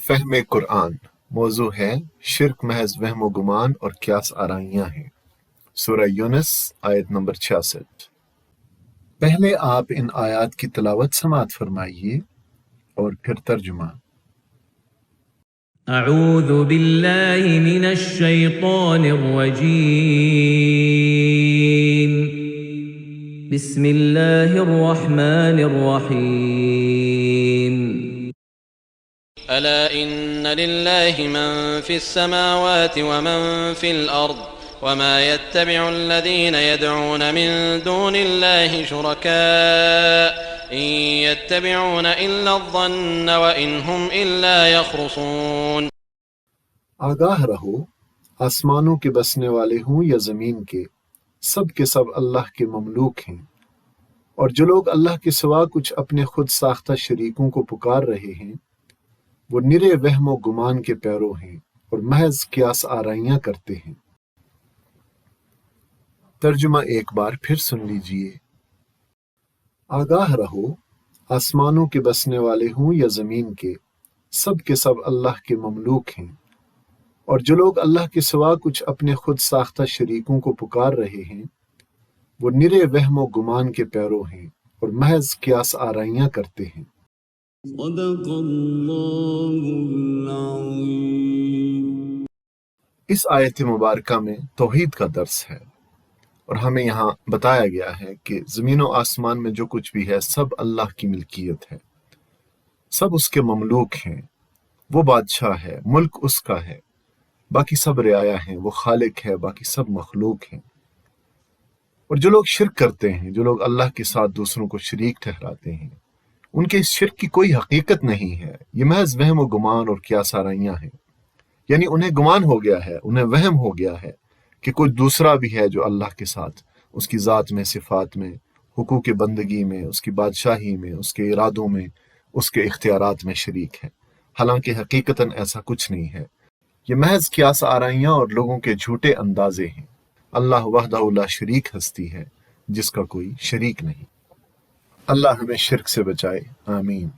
فہم قرآن موضوع ہے شرک محض وہم و گمان اور قیاس آرائیاں ہیں۔ سورہ یونس آیت نمبر 66۔ پہلے آپ ان آیات کی تلاوت سماعت فرمائیے اور پھر ترجمہ۔ اعوذ باللہ من الشیطان الرجیم، بسم اللہ الرحمن الرحیم۔ ألا إن لله من في السماوات ومن في الأرض وما يتبع الذين يدعون من دون الله شركاء إن يتبعون إلا الظن وإن هم إلا يخرصون۔ آگاہ رہو، آسمانوں کے بسنے والے ہوں یا زمین کے سب اللہ کے مملوک ہیں، اور جو لوگ اللہ کے سوا کچھ اپنے خود ساختہ شریکوں کو پکار رہے ہیں وہ نرے وہم و گمان کے پیرو ہیں اور محض قیاس آرائیاں کرتے ہیں۔ ترجمہ ایک بار پھر سن لیجئے۔ آگاہ رہو، آسمانوں کے بسنے والے ہوں یا زمین کے سب اللہ کے مملوک ہیں، اور جو لوگ اللہ کے سوا کچھ اپنے خود ساختہ شریکوں کو پکار رہے ہیں وہ نرے وہم و گمان کے پیرو ہیں اور محض قیاس آرائیاں کرتے ہیں۔ صدق اللہ العظیم۔ اس آیت مبارکہ میں توحید کا درس ہے، اور ہمیں یہاں بتایا گیا ہے کہ زمین و آسمان میں جو کچھ بھی ہے سب اللہ کی ملکیت ہے، سب اس کے مملوک ہیں، وہ بادشاہ ہے، ملک اس کا ہے، باقی سب رعایا ہیں، وہ خالق ہے، باقی سب مخلوق ہیں۔ اور جو لوگ شرک کرتے ہیں، جو لوگ اللہ کے ساتھ دوسروں کو شریک ٹھہراتے ہیں، ان کے اس شرک کی کوئی حقیقت نہیں ہے، یہ محض وہم و گمان اور قیاس آرائیاں ہیں۔ یعنی انہیں گمان ہو گیا ہے، انہیں وہم ہو گیا ہے کہ کوئی دوسرا بھی ہے جو اللہ کے ساتھ اس کی ذات میں، صفات میں، حقوق بندگی میں، اس کی بادشاہی میں، اس کے ارادوں میں، اس کے اختیارات میں شریک ہے، حالانکہ حقیقتاً ایسا کچھ نہیں ہے۔ یہ محض قیاس آرائیاں اور لوگوں کے جھوٹے اندازے ہیں۔ اللہ وحدہ لا شریک ہستی ہے جس کا کوئی شریک نہیں۔ اللہ ہمیں شرک سے بچائے، آمین۔